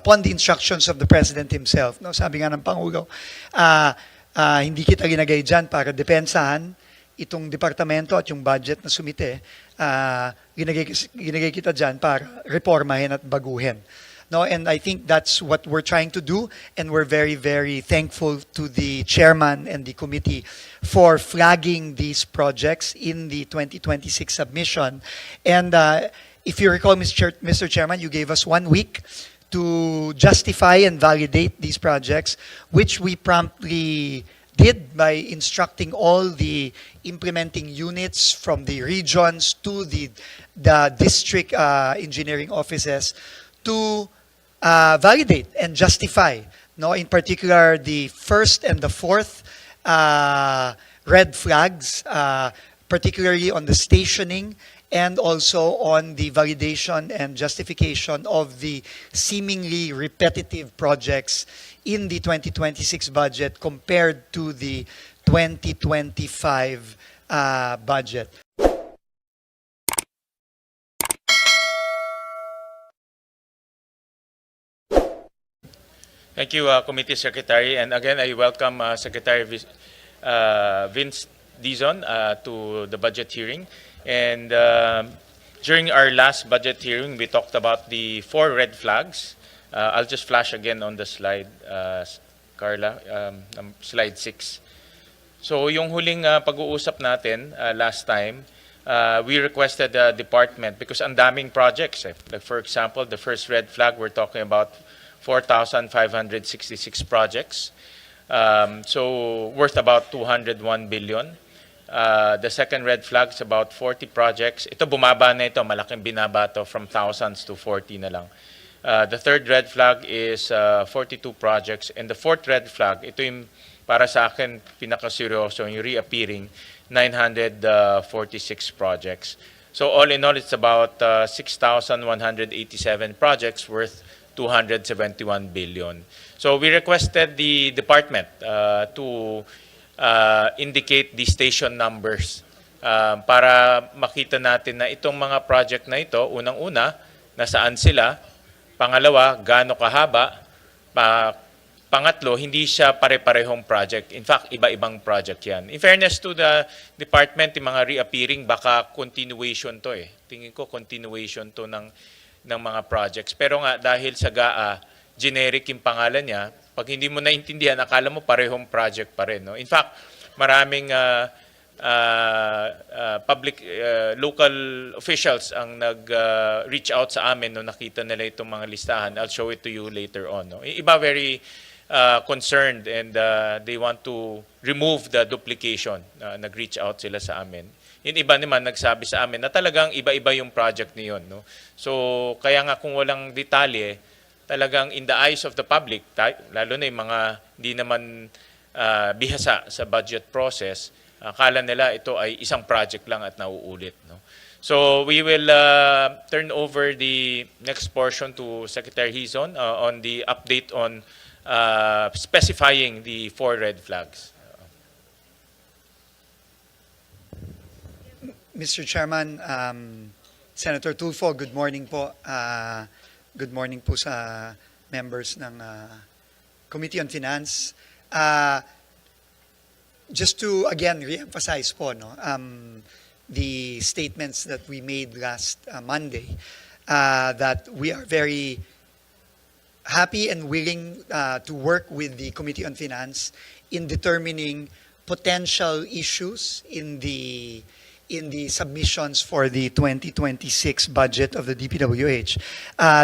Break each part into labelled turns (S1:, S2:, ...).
S1: upon the instructions of the President himself. No, sabi nga ng Pangulo, hindi kita ginagay dyan para depensahan itong departamento at yung budget na sumite. Ginagay kita dyan para reformahin at baguhin. No, and I think that's what we're trying to do, and we're very, very thankful to the chairman and the committee for flagging these projects in the 2026 submission. And if you recall, Mr. Chairman, you gave us 1 week to justify and validate these projects, which we promptly did by instructing all the implementing units from the regions to the district engineering offices to validate and justify, no, in particular the first and the fourth red flags, particularly on the stationing and also on the validation and justification of the seemingly repetitive projects in the 2026 budget compared to the 2025 budget.
S2: Thank you, Committee Secretary. And again, I welcome Secretary Vince Dizon to the budget hearing. And during our last budget hearing, we talked about the 4 red flags. I'll just flash again on the slide, Carla, slide 6. So yung huling pag-uusap natin last time, we requested the department because ang daming projects. Like for example, the first red flag, we're talking about 4,566 projects, so worth about 201 billion. The second red flag is about 40 projects. Ito bumaba na ito, malaking binaba to from thousands to 40 na lang. The third red flag is 42 projects. And the fourth red flag, ito yung para sa akin pinakaseryoso, yung reappearing, 946 projects. So all in all, it's about 6,187 projects worth 271 billion. So we requested the department to indicate the station numbers para makita natin na itong mga project na ito, unang-una, nasaan sila, pangalawa, gaano kahaba, pangatlo, hindi siya pare-parehong project. In fact, iba-ibang project yan. In fairness to the department, yung mga reappearing, baka continuation to eh. Tingin ko continuation to ng mga projects. Pero nga, dahil sa GAA, generic yung pangalan niya, pag hindi mo naintindihan, akala mo parehong project pa rin. No? In fact, maraming local officials ang nag-reach out sa amin nung nakita nila itong mga listahan. I'll show it to you later on. No? Iba very concerned and they want to remove the duplication. Nag-reach out sila sa amin. Yung iba naman nagsabi sa amin na talagang iba-iba yung project niyon, no? So, kaya nga kung walang detalye, talagang in the eyes of the public, lalo na yung mga hindi naman bihasa sa budget process, akala nila ito ay isang project lang at nauulit, no? So, we will turn over the next portion to Secretary Hizon on the update on specifying the 4 red flags.
S1: Mr. Chairman, Senator Tulfo, good morning po. Good morning po sa members ng Committee on Finance. Just to again re-emphasize po, no, the statements that we made last Monday, that we are very happy and willing to work with the Committee on Finance in determining potential issues in the submissions for the 2026 budget of the DPWH.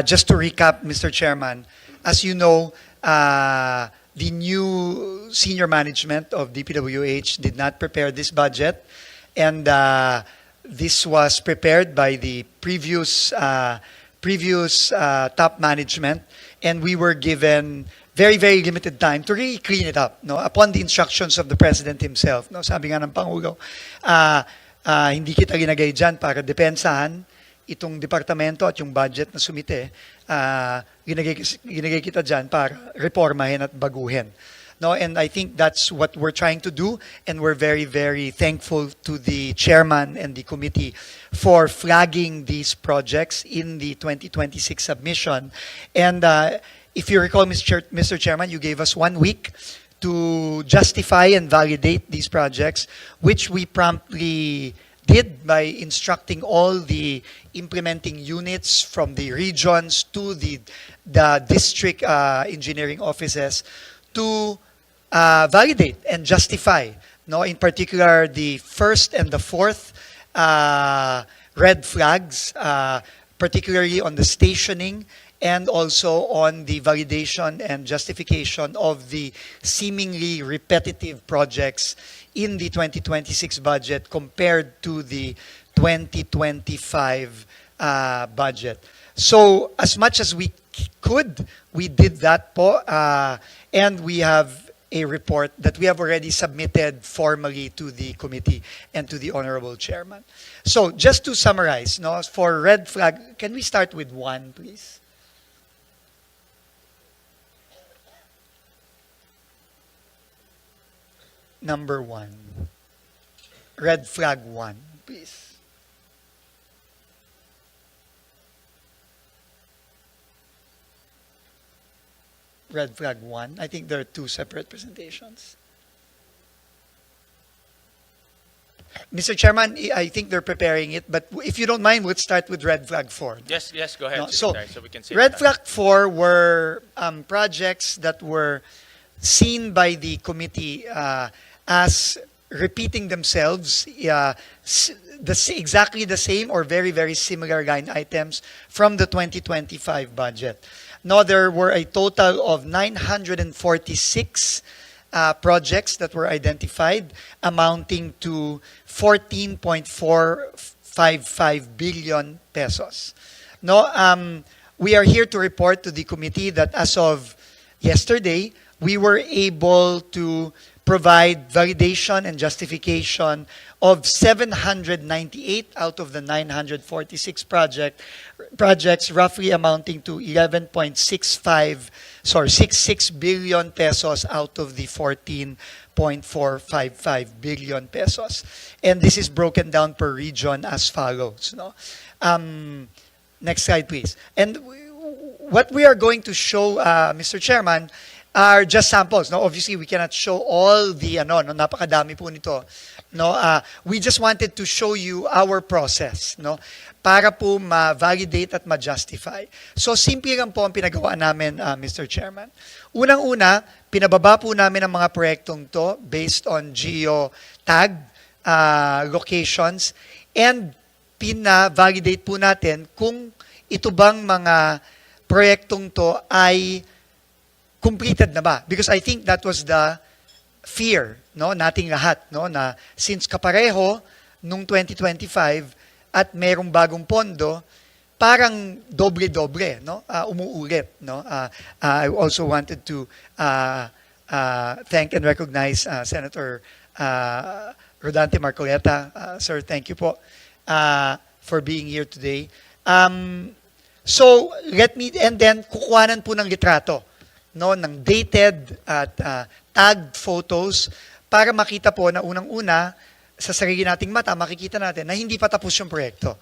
S1: Just to recap, Mr. Chairman, as you know, the new senior management of DPWH did not prepare this budget, and this was prepared by the previous top management, and we were given very, very limited time to really clean it up, no, upon the instructions of the President himself. No, sabi nga ng Pangulo, hindi kita ginagay dyan para depensahan itong departamento at yung budget na sumite. Ginagay kita dyan para reformahin at baguhin. No, and I think that's what we're trying to do, and we're very, very thankful to the chairman and the committee for flagging these projects in the 2026 submission. And if you recall, Mr. Chairman, you gave us 1 week to justify and validate these projects, which we promptly did by instructing all the implementing units from the regions to the district engineering offices to validate and justify. No, in particular, the first and the fourth red flags, particularly on the stationing and also on the validation and justification of the seemingly repetitive projects in the 2026 budget compared to the 2025 budget. So as much as we could, we did that po, and we have a report that we have already submitted formally to the committee and to the Honorable Chairman. So just to summarize, no, for red flag, can we start with 1, please? Number 1. Red flag 1, please. Red flag 1. I think there are 2 separate presentations. Mr. Chairman, I think they're preparing it, but if you don't mind, we'll start with red flag 4.
S2: Yes, go ahead,
S1: No,
S2: Secretary, so we can see
S1: red flag 4 were projects that were seen by the committee as repeating themselves, exactly the same or very, very similar line items from the 2025 budget. No, there were a total of 946 projects that were identified, amounting to 14.455 billion pesos. No, we are here to report to the committee that as of yesterday, we were able to provide validation and justification of 798 out of the 946 projects, roughly amounting to 66 billion pesos out of the 14.455 billion pesos. And this is broken down per region as follows. No? Next slide, please. And what we are going to show, Mr. Chairman, are just samples. No, obviously we cannot show all the napakadami po nito. No, we just wanted to show you our process, no, para po ma-validate at ma-justify. So simple lang po ang pinagawa namin, Mr. Chairman. Unang-una, pinababa po namin ang mga proyektong to based on geotag locations, and pina-validate po natin kung ito bang mga proyektong to ay completed na ba? Because I think that was the fear, no, nating lahat, no, na since kapareho nung 2025 at merong bagong pondo, parang doble-doble, no, umuulit, no. I also wanted to thank and recognize Senator Rodante Marcoleta. Sir, thank you po for being here today. So and then kukuhanan po ng litrato, no, ng dated at tagged photos para makita po na unang-una sa sarili nating mata, makikita natin na hindi pa tapos yung proyekto,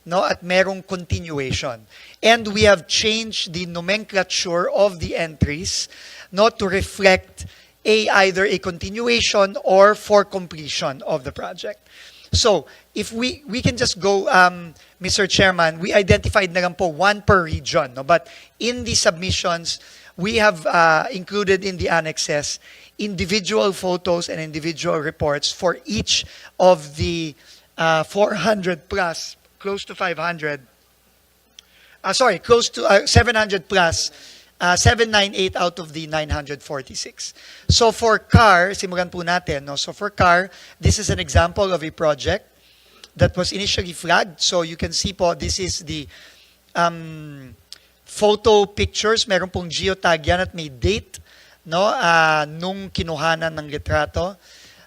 S1: no, at merong continuation. And we have changed the nomenclature of the entries, no, to reflect either a continuation or for completion of the project. So, if we can just go, Mr. Chairman, we identified na lang po 1 per region, no, but in the submissions, we have included in the annexes individual photos and individual reports for each of the 400 plus, close to 500, close to 700 plus, 798 out of the 946. So for CAR, simulan po natin, no? So for CAR, this is an example of a project that was initially flagged. So you can see po, this is the photo pictures, meron pong geotag yan at may date, no, nung kinuhanan ng litrato,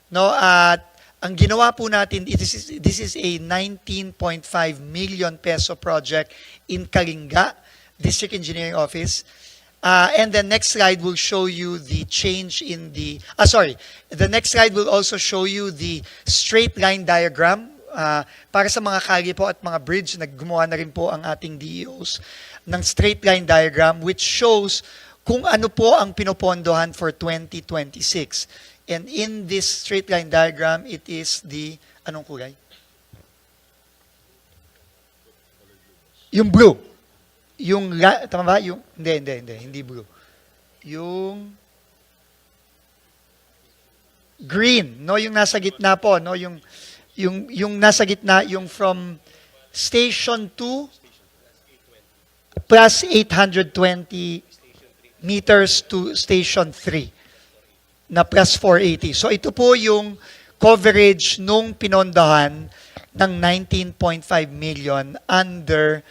S1: no, at ang ginawa po natin, this is a 19.5 million peso project in Kalinga District Engineering Office. And the next slide will show you the change in the the next slide will also show you the straight line diagram para sa mga kalye po at mga bridge. Gumawa na rin po ang ating DEOs ng straight line diagram which shows kung ano po ang pinopondohan for 2026. And in this straight line diagram, it is the, anong kulay? Yung blue. Yung, tama ba? Yung, hindi blue. Yung green, no? Yung nasa gitna po, no? Yung nasa gitna, yung from Station 2 plus 820 meters to Station 3 na plus 480. So ito po yung coverage nung pinondahan ng 19.5 million under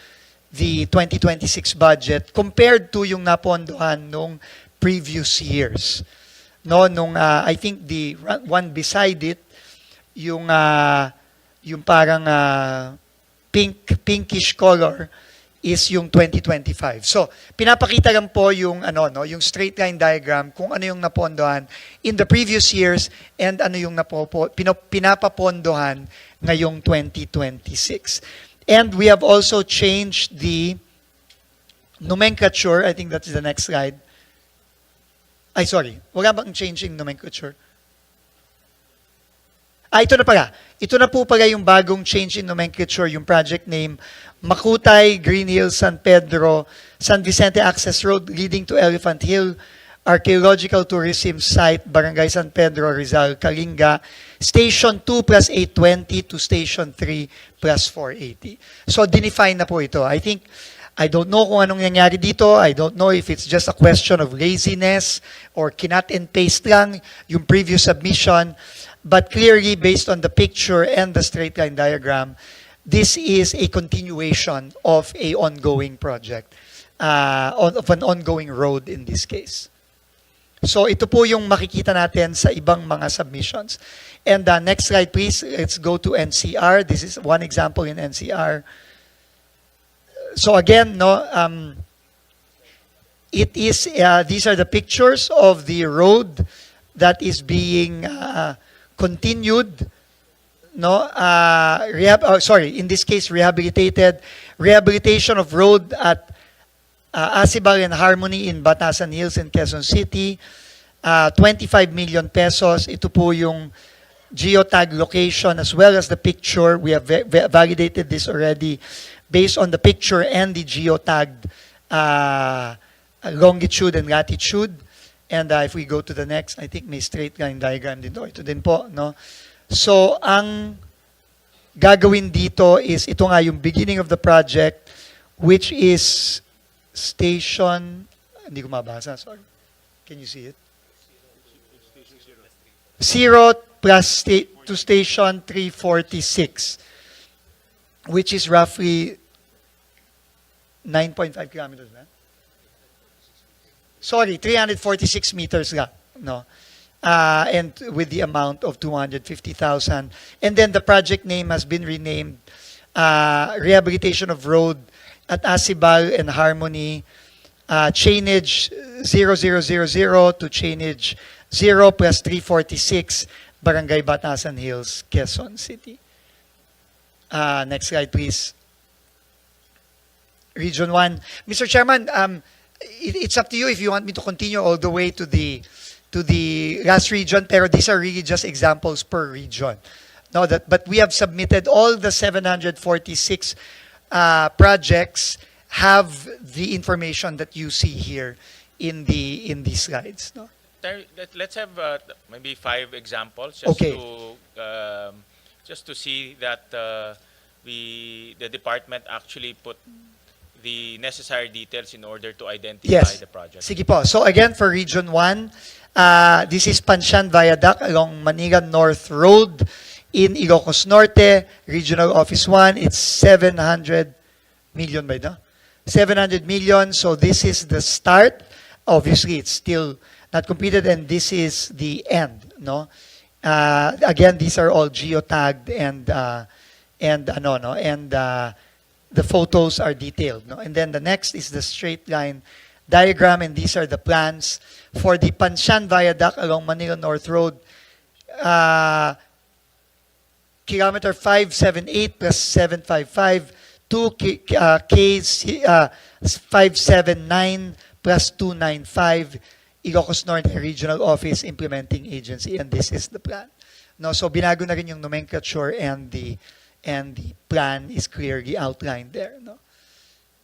S1: the 2026 budget compared to yung napondohan nung previous years. No, nung I think the one beside it, yung parang pinkish color is yung 2025. So, pinapakita lang po yung yung straight line diagram kung ano yung napondohan in the previous years and ano yung pinapapondohan ngayong 2026. And we have also changed the nomenclature. I think that's the next slide. Ay, sorry. Wala bang changing nomenclature? Ito na pala. Ito na po pala yung bagong change in nomenclature, yung project name, Makutay, Green Hills, San Pedro, San Vicente Access Road leading to Elephant Hill, Archaeological Tourism Site, Barangay San Pedro, Rizal, Kalinga, Station 2 plus 820 to Station 3 plus 480. So, dinefine na po ito. I don't know kung anong nangyari dito. I don't know if it's just a question of laziness or kinat and paste lang yung previous submission. But clearly, based on the picture and the straight line diagram, this is a continuation of a ongoing project, of an ongoing road in this case. So ito po yung makikita natin sa ibang mga submissions. And next slide, please. Let's go to NCR. This is one example in NCR. So again, it is these are the pictures of the road that is being continued, in this case, rehabilitation of road at Asibal and Harmony in Batasan Hills in Quezon City, 25 million pesos. Ito po yung geotag location as well as the picture. We have validated this already based on the picture and the geotag longitude and latitude. And if we go to the next, I think may straight line diagram dito. Ito din po, no? So, ang gagawin dito is, ito nga yung beginning of the project, which is station, hindi ko mabasa, sorry. Can you see it? 0 plus to station 346, which is roughly 9.5 kilometers, na? Sorry, 346 meters lang, no? And with the amount of 250,000. And then the project name has been renamed Rehabilitation of Road at Asibal and Harmony, chainage 0000 to chainage 0 plus 346, Barangay Batasan Hills, Quezon City. Next slide, please. Region 1. Mr. Chairman, it's up to you if you want me to continue all the way to the last region, pero these are really just examples per region. No, but we have submitted all the 746 projects have the information that you see here in these slides. No?
S2: Let's have maybe 5 examples
S1: Okay.
S2: Just to see that the department actually put the necessary details in order to identify
S1: Yes.
S2: the project.
S1: Sige po. So again, for Region 1, this is Panshan Viaduct along Manila North Road in Ilocos Norte, Regional Office 1. It's 700 million by now. 700 million. So this is the start. Obviously, it's still not completed, and this is the end. No. Again, these are all geotagged and the photos are detailed. No? And then the next is the straight line diagram, and these are the plans for the Panshan Viaduct along Manila North Road. Kilometer 578 plus 755, 2 Ks 579 plus 295, Ilocos Norte Regional Office Implementing Agency, and this is the plan. No, so binago na rin yung nomenclature and the plan is clearly outlined there. No,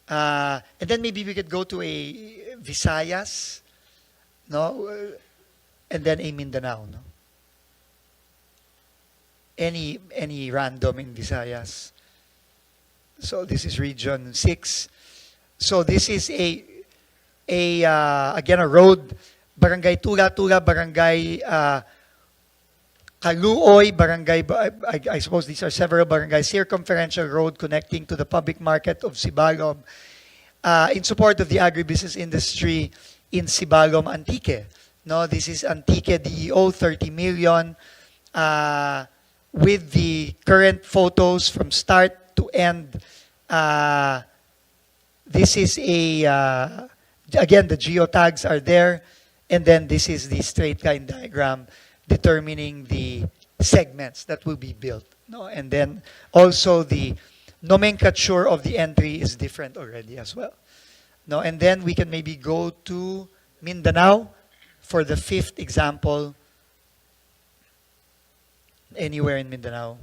S1: and then maybe we could go to a Visayas, no, and then a Mindanao. No, any random in Visayas. So this is Region 6. So this is again a road, Barangay Tula-Tula, Barangay Kaluoy, Barangay, I suppose these are several barangays, circumferential road connecting to the public market of Sibalom, in support of the agribusiness industry in Sibalom, Antique. No, this is Antique DEO, 30 million, with the current photos from start to end. This is again, the geotags are there, and then this is the straight line diagram determining the segments that will be built. No? And then also the nomenclature of the entry is different already as well. No? And then we can maybe go to Mindanao for the fifth example. Anywhere in Mindanao.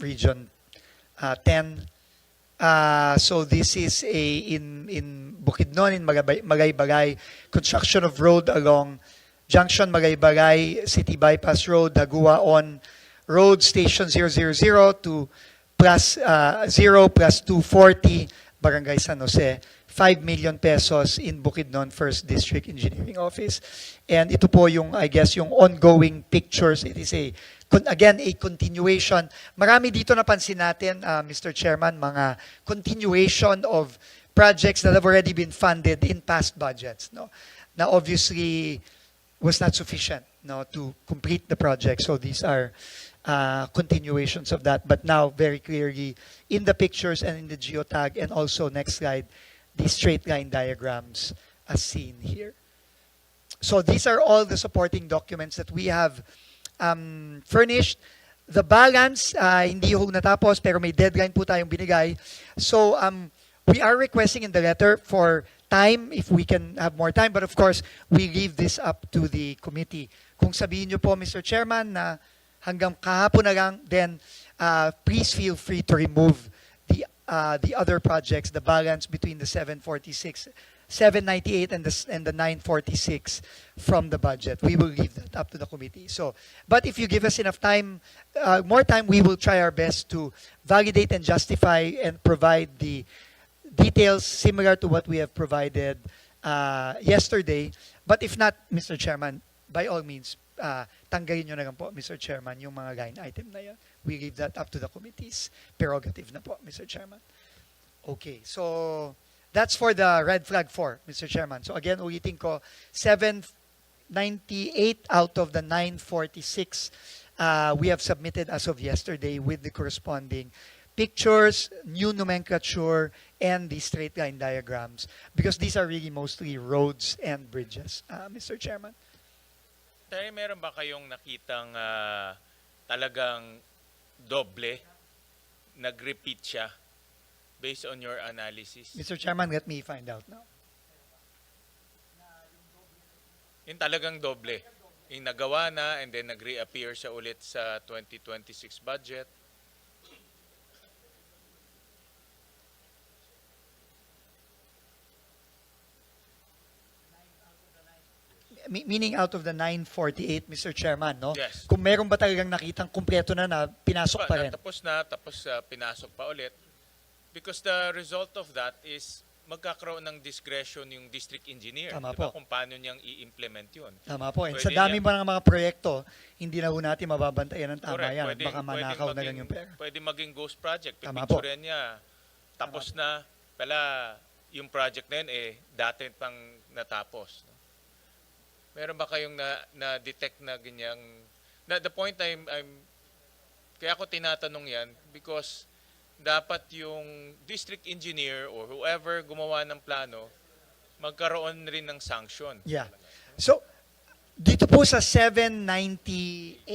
S1: Region 10. So this is in Bukidnon, in Magay-Bagay, construction of road along Junction Magay-Bagay, City Bypass Road, Daguaon Road, Station 000 to plus 0 plus 240, Barangay San Jose. 5 million pesos in Bukidnon First District Engineering Office. And ito po yung, I guess, yung ongoing pictures. It is again, a continuation. Marami dito napansin natin, Mr. Chairman, mga continuation of projects that have already been funded in past budgets. No? Now, obviously, was not sufficient, no, to complete the project. So these are continuations of that. But now, very clearly, in the pictures and in the geotag, and also, next slide, the straight line diagrams as seen here. So these are all the supporting documents that we have furnished. The balance, hindi ho natapos, pero may deadline po tayong binigay. So we are requesting in the letter for time, if we can have more time, but of course, we leave this up to the committee. Kung sabihin nyo po, Mr. Chairman, na hanggang kahapon na lang, then please feel free to remove the other projects, the balance between the 798 and the 946 from the budget. We will leave that up to the committee. So, but if you give us enough time, more time, we will try our best to validate and justify and provide the details similar to what we have provided yesterday. But if not, Mr. Chairman, by all means, tanggalin nyo na lang po, Mr. Chairman, yung mga line item na yan. We leave that up to the committee's prerogative na po, Mr. Chairman. Okay, so that's for the red flag 4, Mr. Chairman. So again, ulitin ko, 798 out of the 946 we have submitted as of yesterday with the corresponding pictures, new nomenclature, and the straight line diagrams, because these are really mostly roads and bridges, Mr. Chairman.
S2: Tayo, meron ba kayong nakitang talagang doble, nag-repeat siya based on your analysis?
S1: Mr. Chairman, let me find out now.
S2: Yung talagang doble. Yung nagawa na and then nag-reappear siya ulit sa 2026 budget.
S1: Meaning out of the 948, Mr. Chairman, no?
S2: Yes.
S1: Kung meron ba talagang nakitang kumpleto na pinasok pa rin?
S2: Tapos pinasok pa ulit. Because the result of that is magkakaroon ng discretion yung district engineer.
S1: Tama
S2: diba?
S1: po.
S2: Kung paano niyang i-implement yun.
S1: Tama po. And
S2: Pwede
S1: sa dami
S2: niya-
S1: ba ng mga proyekto, hindi na ho natin mababantayan ng tama
S2: Correct.
S1: yan. Baka manakaw na lang yung pera.
S2: Pwede maging ghost project.
S1: Tama po.
S2: Pipicturean niya. Tapos na, pala yung project na yun, dati pang natapos. Meron ba kayong na-detect na ganyang... the point kaya ako tinatanong yan because dapat yung district engineer or whoever gumawa ng plano, magkaroon rin ng sanction.
S1: Yeah. So, dito po sa 798,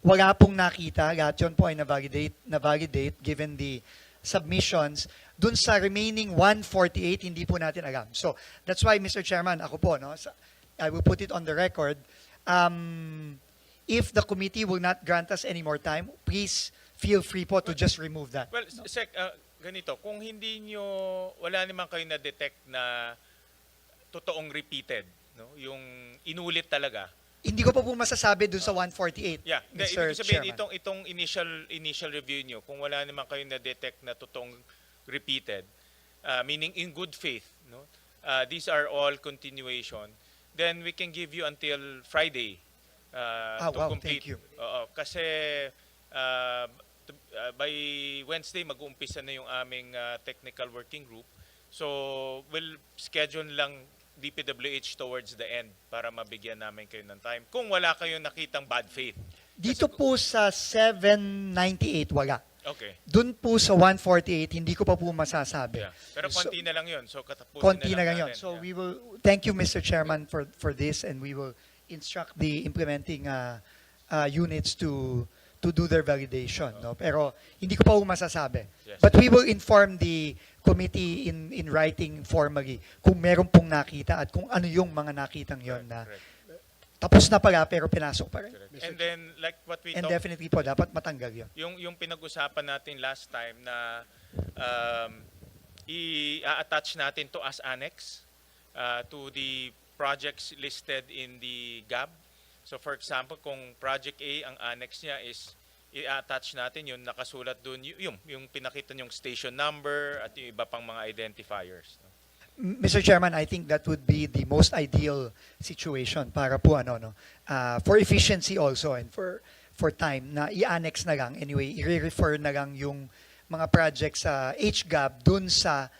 S1: wala pong nakita. Lahat yun po ay na-validate given the submissions. dun sa remaining 148, hindi po natin alam. So, that's why, Mr. Chairman, ako po, no, I will put it on the record. If the committee will not grant us any more time, please feel free po to just remove that.
S2: Well, Sec, ganito, kung wala naman kayo na-detect na totoong repeated, no? Yung inulit talaga.
S1: Hindi ko pa po masasabi dun sa 148,
S2: Yeah,
S1: Mr.
S2: ibig sabihin
S1: Chairman.
S2: itong initial review nyo, kung wala naman kayo na-detect na totoong repeated, meaning in good faith, no? These are all continuation, then we can give you until Friday to
S1: wow,
S2: complete.
S1: thank you.
S2: Oo, kasi by Wednesday mag-uumpisa na yung aming technical working group. So we'll schedule lang DPWH towards the end para mabigyan namin kayo ng time. Kung wala kayong nakitang bad faith.
S1: Dito po sa 798, wala.
S2: Okay.
S1: Dun po sa 148, hindi ko pa po masasabi.
S2: Yeah. Pero konti na lang yun. So katapusin
S1: Konti na
S2: na
S1: lang yun.
S2: natin.
S1: So
S2: Yeah.
S1: we will, thank you Mr. Chairman for this, and we will instruct the implementing units to do their validation. No? Pero hindi ko pa po masasabi.
S2: Yes.
S1: But we will inform the committee in writing formally kung meron pong nakita at kung ano yung mga nakitang yon na
S2: Correct.
S1: tapos na pala pero pinasok pa rin.
S2: Correct. And then like what we
S1: And
S2: talked,
S1: definitely po, dapat matanggal yun.
S2: yung pinag-usapan natin last time na i-attach natin to as annex to the projects listed in the GAB. So for example, kung Project A, ang annex niya is i-attach natin yun, nakasulat dun, yung pinakita yung station number at yung iba pang mga identifiers. No?
S1: Mr. Chairman, I think that would be the most ideal situation para po for efficiency also and for time na i-annex na lang. Anyway, i-refer na lang yung mga projects sa HGAB dun sa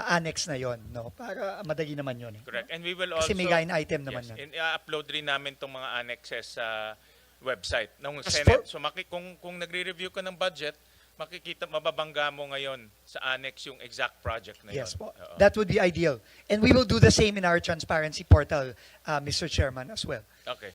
S1: annex na yon, no? Para madali naman yun.
S2: Correct. And we will also...
S1: Kasi may line item naman
S2: yes,
S1: yan.
S2: and i-upload rin namin itong mga annexes sa website ng
S1: As
S2: Senate. So kung nagre-review ka ng budget, mababangga mo ngayon sa annex yung exact project na yun.
S1: Yes po.
S2: Oo.
S1: That would be ideal. And we will do the same in our transparency portal, Mr. Chairman, as well.
S2: Okay.